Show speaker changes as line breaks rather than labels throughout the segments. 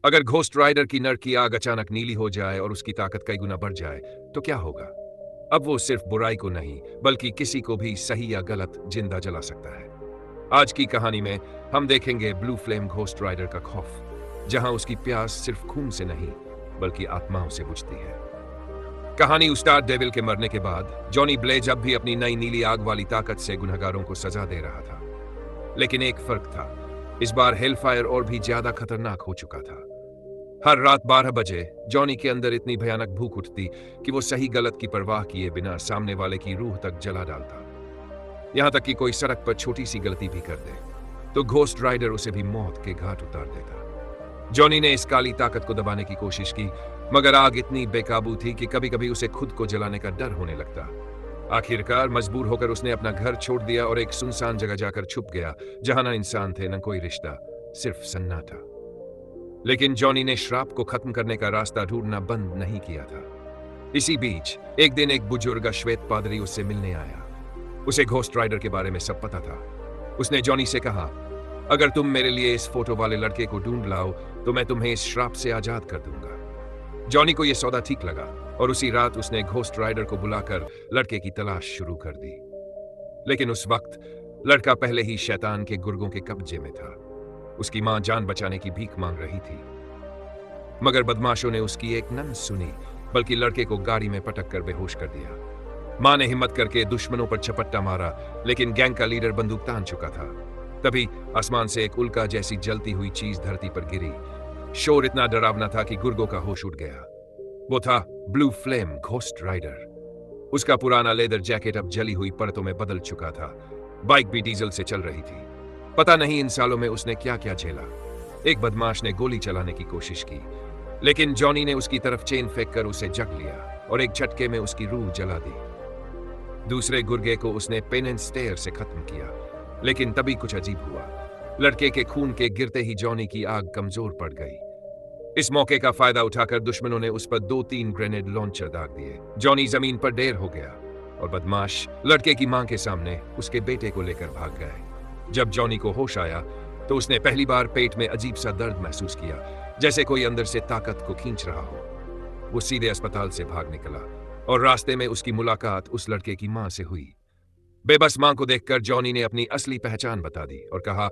अगर ghost rider की नर की आग अचानक नीली हो जाए और उसकी ताकत कई गुना बढ़ जाए तो क्या होगा? अब वो सिर्फ बुराई को नहीं बल्कि किसी को भी सही या गलत जिंदा जला सकता है। आज की कहानी में हम देखेंगे ब्लू फ्लेम घोस्ट राइडर का खौफ, जहां उसकी प्यास सिर्फ खून से नहीं बल्कि आत्माओं से बुझती है। कहानी उस्ताद डेविल के मरने के बाद जॉनी ब्लेज अब भी अपनी नई नीली आग वाली ताकत से गुनहगारों को सजा दे रहा था। लेकिन एक फर्क था, इस बार हेलफायर और भी ज्यादा खतरनाक हो चुका था। हर रात 12 बजे जॉनी के अंदर इतनी भयानक भूख उठती कि वो सही गलत की परवाह किए बिना सामने वाले की रूह तक जला डालता। यहां तक कि कोई सड़क पर छोटी सी गलती भी कर दे तो घोस्ट राइडर उसे भी मौत के घाट उतार देता। जॉनी ने इस काली ताकत को दबाने की कोशिश की, मगर आग इतनी बेकाबू थी कि कभी कभी उसे खुद को जलाने का डर होने लगता। आखिरकार मजबूर होकर उसने अपना घर छोड़ दिया और एक सुनसान जगह जाकर छुप गया, जहां न इंसान थे न कोई रिश्ता, सिर्फ सन्नाटा। लेकिन जॉनी ने श्राप को खत्म करने का रास्ता ढूंढना बंद नहीं किया था। इसी बीच एक दिन एक बुजुर्ग श्वेत पादरी उससे मिलने आया। उसे घोस्ट राइडर के बारे में सब पता था। उसने जॉनी से कहा, अगर तुम मेरे लिए इस फोटो वाले लड़के को ढूंढ लाओ तो मैं तुम्हें इस श्राप से आजाद कर दूंगा। जॉनी को यह सौदा ठीक लगा और उसी रात उसने घोस्ट राइडर को बुलाकर लड़के की तलाश शुरू कर दी। लेकिन उस वक्त लड़का पहले ही शैतान के गुर्गों के कब्जे में था। उसकी मां जान बचाने की भीख मांग रही थी, मगर बदमाशों ने उसकी एक न सुनी बल्कि लड़के को गाड़ी में पटक कर बेहोश कर दिया। मां ने हिम्मत करके दुश्मनों पर झपट्टा मारा, लेकिन गैंग का लीडर बंदूक तान चुका था। तभी आसमान से एक उल्का जैसी जलती हुई चीज धरती पर गिरी। शोर इतना डरावना था कि गुर्गों का होश उड़ गया। वो था ब्लू फ्लेम घोस्ट राइडर। उसका पुराना लेदर जैकेट अब जली हुई परतों में बदल चुका था। बाइक भी डीजल से चल रही थी। पता नहीं इन सालों में उसने क्या क्या झेला। एक बदमाश ने गोली चलाने की कोशिश की, लेकिन जॉनी ने उसकी तरफ चेन फेंक कर उसे जग लिया और एक झटके में उसकी रूह जला दी। दूसरे गुर्गे को उसने पेन एंड स्टेयर से खत्म किया, लेकिन तभी कुछ अजीब हुआ। लड़के के खून के गिरते ही जॉनी की आग कमजोर पड़ गई। इस मौके का फायदा उठाकर दुश्मनों ने उस पर 2-3 ग्रेनेड लॉन्चर दाग दिए। जॉनी जमीन पर ढेर हो गया और बदमाश लड़के की मां के सामने उसके बेटे को लेकर भाग गए। जब जॉनी को होश आया तो उसने पहली बार पेट में अजीब सा दर्द महसूस किया, जैसे कोई अंदर से ताकत को खींच रहा हो। वो सीधे अस्पताल से भाग निकला और रास्ते में उसकी मुलाकात उस लड़के की मां से हुई। बेबस मां को देखकर जॉनी ने अपनी असली पहचान बता दी और कहा,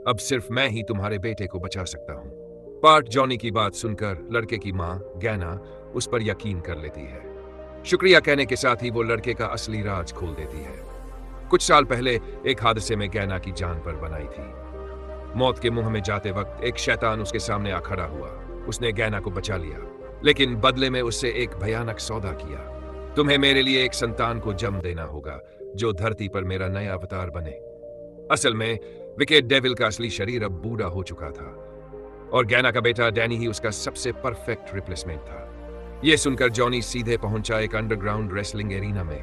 अब सिर्फ मैं ही तुम्हारे बेटे को बचा सकता हूं। पार्ट जॉनी की बात सुनकर लड़के की मां गैना उस पर यकीन कर लेती है। शुक्रिया कहने के साथ ही वो लड़के का असली राज खोल देती है। कुछ साल पहले एक हादसे में गैना की जान पर बनाई थी। मौत के मुंह में जाते वक्त एक शैतान उसके सामने आ खड़ा हुआ। उसने गैना को बचा लिया, लेकिन बदले में उससे एक भयानक सौदा किया। तुम्हें मेरे लिए एक संतान को जन्म देना होगा जो धरती पर मेरा नया अवतार बने। असल में विकेट डेविल का असली शरीर अब बूढ़ा हो चुका था और गैना का बेटा डैनी ही उसका सबसे परफेक्ट रिप्लेसमेंट था। यह सुनकर जॉनी सीधे पहुंचा एक अंडरग्राउंड रेसलिंग एरिना में,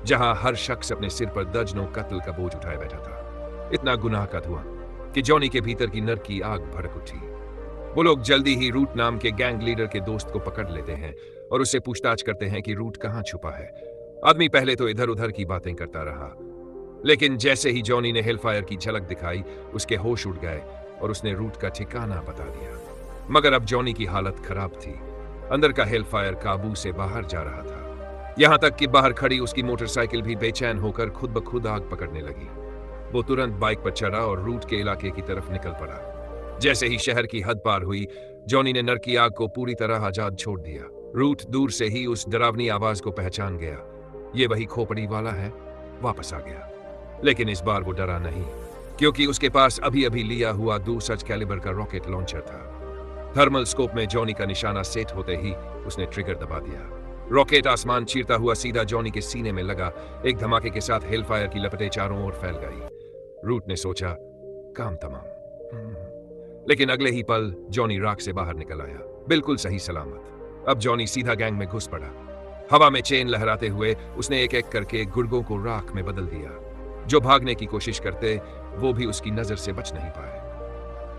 जहां हर शख्स अपने सिर पर दर्जनों कत्ल का बोझ उठाए बैठा था। इतना गुनाह का धुआं कि जॉनी के भीतर की नर की आग भड़क उठी। वो लोग जल्दी ही रूट नाम के गैंग लीडर के दोस्त को पकड़ लेते हैं और उससे पूछताछ करते हैं कि रूट कहां छुपा है। आदमी पहले तो इधर उधर की बातें करता रहा, लेकिन जैसे ही जॉनी ने हेलफायर की झलक दिखाई उसके होश उड़ गए और उसने रूट का ठिकाना बता दिया। मगर अब जॉनी की हालत खराब थी। अंदर का हेलफायर काबू से बाहर जा रहा था, यहां तक कि बाहर खड़ी उसकी मोटरसाइकिल भी बेचैन होकर खुद ब खुद आग पकड़ने लगी। वो तुरंत बाइक पर चढ़ा और रूट के इलाके की तरफ निकल पड़ा। जैसे ही शहर की हद पार हुई, जॉनी ने नर की आग को पूरी तरह आजाद छोड़ दिया। रूट दूर से ही उस डरावनी आवाज को पहचान गया। ये वही खोपड़ी वाला है। वापस आ गया, लेकिन इस बार वो डरा नहीं, क्योंकि उसके पास अभी अभी लिया हुआ 2 सच कैलिबर का रॉकेट लॉन्चर था। थर्मल स्कोप में जॉनी का निशाना सेट होते ही उसने ट्रिगर दबा दिया। रॉकेट आसमान चीरता हुआ सीधा जॉनी के सीने में लगा। एक धमाके के साथ हेलफायर की लपटें चारों ओर फैल गई। रूट ने सोचा, काम तमाम। लेकिन अगले ही पल जॉनी राख से बाहर निकल आया, बिल्कुल सही सलामत। अब जॉनी सीधा गैंग में घुस पड़ा। हवा में चेन लहराते हुए उसने एक एक करके गुर्गों को राख में बदल दिया। जो भागने की कोशिश करते वो भी उसकी नजर से बच नहीं पाए।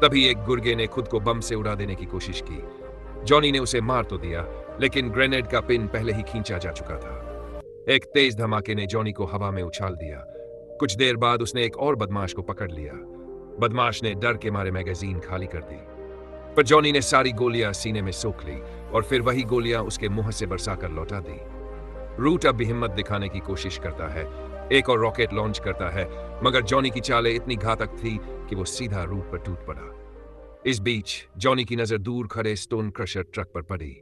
तभी एक गुर्गे ने खुद को बम से उड़ा देने की कोशिश की। जॉनी ने उसे मार तो दिया, लेकिन ग्रेनेड का पिन पहले ही खींचा जा चुका था। एक तेज धमाके ने जॉनी को हवा में उछाल दिया। कुछ देर बाद उसने एक और बदमाश को पकड़ लिया। बदमाश ने डर के मारे मैगजीन खाली कर दी। पर जॉनी ने सारी गोलियां सीने में सोख ली और फिर वही गोलियां उसके मुंह से बरसाकर लौटा दी। रूट अब भी हिम्मत दिखाने की कोशिश करता है, एक और रॉकेट लॉन्च करता है, मगर जॉनी की चालें इतनी घातक थी कि वो सीधा रूट पर टूट पड़ा। इस बीच जॉनी की नजर दूर खड़े स्टोन क्रशर ट्रक पर पड़ी।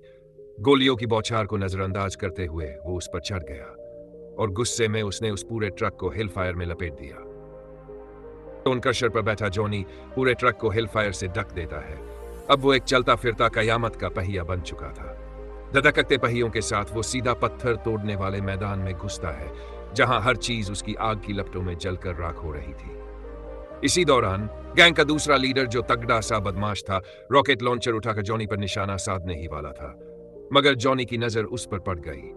गोलियों की बौछार को नजरअंदाज करते हुए वो उस पर चढ़ गया और गुस्से में उसने उस पूरे ट्रक को हिलफायर में लपेट दिया। स्टोन क्रशर पर बैठा जॉनी पूरे ट्रक को हिलफायर से ढक देता है। अब वो एक चलता फिरता कयामत का पहिया बन चुका था। धधकते पहियों के साथ वो सीधा पत्थर तोड़ने वाले मैदान में घुसता है, जहां हर चीज उसकी आग की लपटों में जलकर राख हो रही थी। इसी दौरान गैंग का दूसरा लीडर, जो तगड़ा सा बदमाश था, रॉकेट लॉन्चर उठाकर जॉनी पर निशाना साधने ही वाला था, मगर जॉनी की नजर उस पर पड़ गई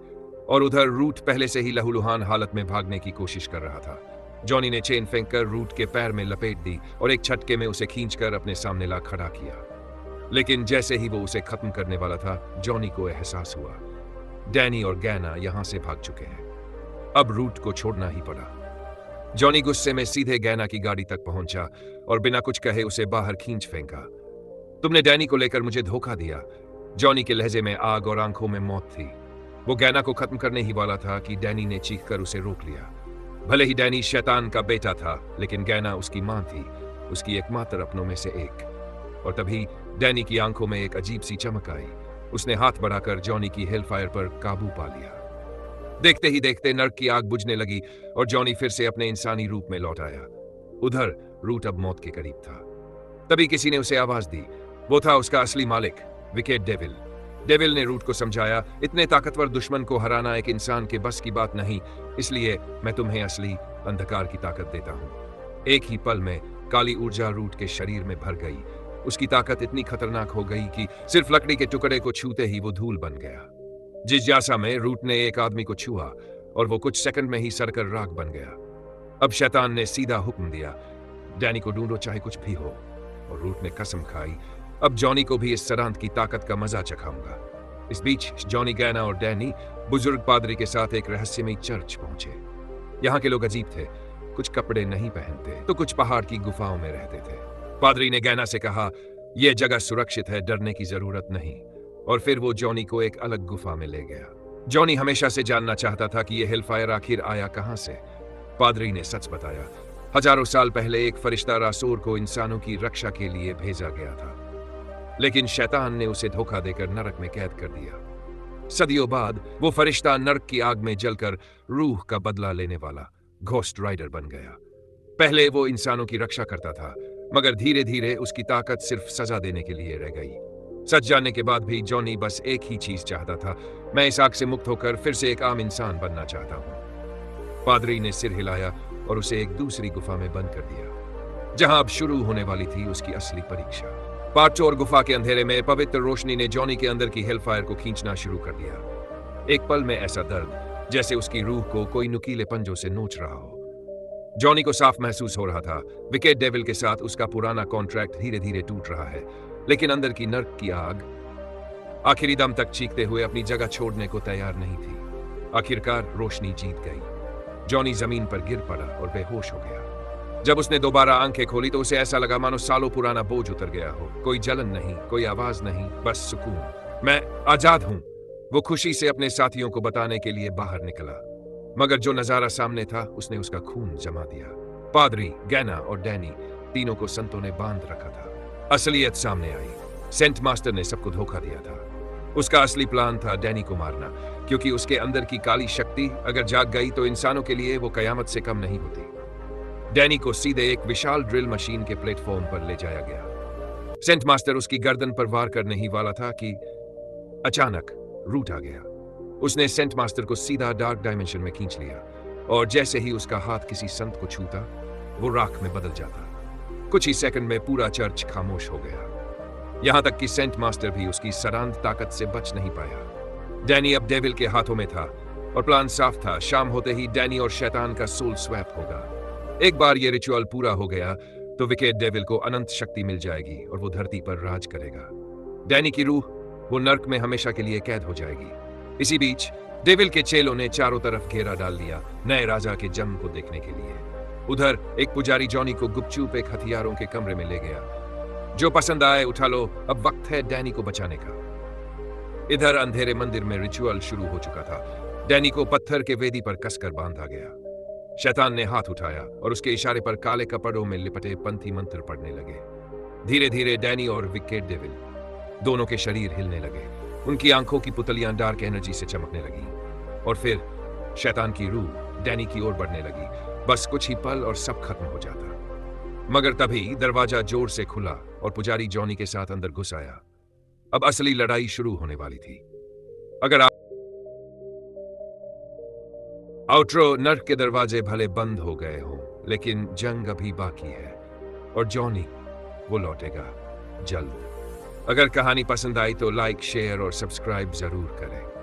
और उधर रूट पहले से ही लहूलुहान हालत में भागने की कोशिश कर रहा था। जॉनी ने चेन फेंककर रूट के पैर में लपेट दी और एक झटके में उसे खींचकर अपने सामने ला खड़ा किया। लेकिन जैसे ही वो उसे खत्म करने वाला था, जॉनी को एहसास हुआ डैनी और गैना यहां से भाग चुके हैं। अब रूट को छोड़ना ही पड़ा। जॉनी गुस्से में सीधे गैना की गाड़ी तक पहुंचा और बिना कुछ कहे उसे बाहर खींच फेंका। तुमने डैनी को लेकर मुझे धोखा दिया। जॉनी के लहजे में आग और आंखों में मौत थी। वो गैना को खत्म करने ही वाला था कि डैनी ने चीखकर उसे रोक लिया। भले ही डैनी शैतान का बेटा था, लेकिन गैना उसकी मां थी, उसकी एकमात्र अपनों में से एक। और तभी डैनी की आंखों में एक अजीब सी चमक आई। उसने हाथ बढ़ाकर जॉनी की हेलफायर पर काबू पा लिया। देखते ही देखते नर्क की आग बुझने लगी और जॉनी फिर से अपने इंसानी रूप में लौट आया। उधर रूट अब मौत के करीब था। तभी किसी ने उसे आवाज दी। वो था उसका असली मालिक, विकेट डेविल। डेविल ने रूट को समझाया, इतने ताकतवर दुश्मन को हराना एक इंसान के बस की बात नहीं, इसलिए मैं तुम्हें असली अंधकार की ताकत देता हूं। एक ही पल में काली ऊर्जा रूट के शरीर में भर गई। उसकी ताकत इतनी खतरनाक हो गई कि सिर्फ लकड़ी के टुकड़े को छूते ही वो धूल बन गया। जिज्ञासा में रूट ने एक आदमी को छुआ और वो कुछ सेकंड में ही सड़कर राख बन गया। अब शैतान ने सीधा हुक्म दिया, डैनी को ढूंढो चाहे कुछ भी हो। और रूट ने कसम खाई, अब जॉनी को भी इस सरांत की ताकत का मजा चखाऊंगा। इस बीच जॉनी, गैना और डैनी बुजुर्ग पादरी के साथ एक रहस्यमयी चर्च पहुंचे। यहाँ के लोग अजीब थे, कुछ कपड़े नहीं पहनते तो कुछ पहाड़ की गुफाओं में रहते थे। पादरी ने गैना से कहा, यह जगह सुरक्षित है, डरने की जरूरत नहीं। और फिर वो जॉनी को एक अलग गुफा में ले गया। जॉनी हमेशा से जानना चाहता था कि यह हिलफायर आखिर आया कहां से। पादरी ने सच बताया, हजारों साल पहले एक फरिश्ता रासूर को इंसानों की रक्षा के लिए भेजा गया था, लेकिन शैतान ने उसे धोखा देकर नरक में कैद कर दिया। सदियों बाद वो फरिश्ता नरक की आग में जलकर रूह का बदला लेने वाला घोस्ट राइडर बन गया। पहले वो इंसानों की रक्षा करता था, मगर धीरे धीरे उसकी ताकत सिर्फ सजा देने के लिए रह गई। सच जानने के बाद भी जॉनी बस एक ही चीज चाहता था, मैं इस आग से मुक्त होकर फिर से एक आम इंसान बनना चाहता हूं। पादरी ने सिर हिलाया और उसे एक दूसरी गुफा में बंद कर दिया, जहां अब शुरू होने वाली थी उसकी असली परीक्षा। पार्चोर गुफा के अंधेरे में पवित्र रोशनी ने जॉनी के अंदर की हेलफायर को खींचना शुरू कर दिया। एक पल में ऐसा दर्द जैसे उसकी रूह को कोई नुकीले पंजों से नोच रहा हो। जॉनी को साफ महसूस हो रहा था, विकेट डेविल के साथ उसका पुराना कॉन्ट्रैक्ट धीरे धीरे टूट रहा है, लेकिन अंदर की नर्क की आग आखिरी दम तक चीखते हुए अपनी जगह छोड़ने को तैयार नहीं थी। आखिरकार रोशनी जीत गई। जॉनी जमीन पर गिर पड़ा और बेहोश हो गया। जब उसने दोबारा आंखें खोली तो उसे ऐसा लगा मानो सालों पुराना बोझ उतर गया हो। कोई जलन नहीं, कोई आवाज नहीं, बस सुकून। मैं आजाद हूं, वो खुशी से अपने साथियों को बताने के लिए बाहर निकला, मगर जो नजारा सामने था उसने उसका खून जमा दिया। पादरी, गैना और डैनी तीनों को संतों ने बांध रखा था। असलियत सामने आई। सेंट मास्टर ने सबको धोखा दिया था। उसका असली प्लान था डैनी को मारना, क्योंकि उसके अंदर की काली शक्ति अगर जाग गई तो इंसानों के लिए वो कयामत से कम नहीं होती। डैनी को सीधे एक विशाल ड्रिल मशीन के प्लेटफॉर्म पर ले जाया गया। सेंट मास्टर उसकी गर्दन पर वार करने ही वाला था कि अचानक रूट आ गया। उसने सेंट मास्टर को सीधा डार्क डायमेंशन में खींच लिया और जैसे ही उसका हाथ किसी संत को छूता, वो राख में बदल जाता। कुछ ही सेकंड में पूरा चर्च खामोश हो गया, यहां तक कि सेंट मास्टर भी उसकी सरांत ताकत से बच नहीं पाया। डैनी अब डेविल के हाथों में था और प्लान साफ था, शाम होते ही डैनी और शैतान का सोल स्वैप होगा। एक बार ये रिचुअल पूरा हो गया तो विकेट डेविल को अनंत शक्ति मिल जाएगी और वो धरती पर राज करेगा। डैनी की रूह वो नर्क में हमेशा के लिए कैद हो जाएगी। इसी बीच डेविल के चेलों ने चारों तरफ घेरा डाल दिया नए राजा के जन्म को देखने के लिए। उधर एक पुजारी जॉनी को गुपचुप एक हथियारों के कमरे में ले गया। जो पसंद आए उठा लो, अब वक्त है डैनी को बचाने का। इधर अंधेरे मंदिर में रिचुअल शुरू हो चुका था। डैनी को पत्थर के वेदी पर कसकर बांधा गया। शैतान ने हाथ उठाया और उसके इशारे पर काले कपड़ों में लिपटे पंथी मंत्र पढ़ने लगे। धीरे धीरे डैनी और विकेट डेविल दोनों के शरीर हिलने लगे। उनकी आंखों की पुतलियां डार्क एनर्जी से चमकने लगी और फिर शैतान की रूह डैनी की ओर बढ़ने लगी। बस कुछ ही पल और सब खत्म हो जाता। मगर तभी दरवाजा जोर से खुला और पुजारी जॉनी के साथ अंदर घुस आया। अब असली लड़ाई शुरू होने वाली थी। अगर आउट्रो नर्क के दरवाजे भले बंद हो गए हों, लेकिन जंग अभी बाकी है और जॉनी वो लौटेगा जल्द। अगर कहानी पसंद आई तो लाइक, शेयर और सब्सक्राइब जरूर करें।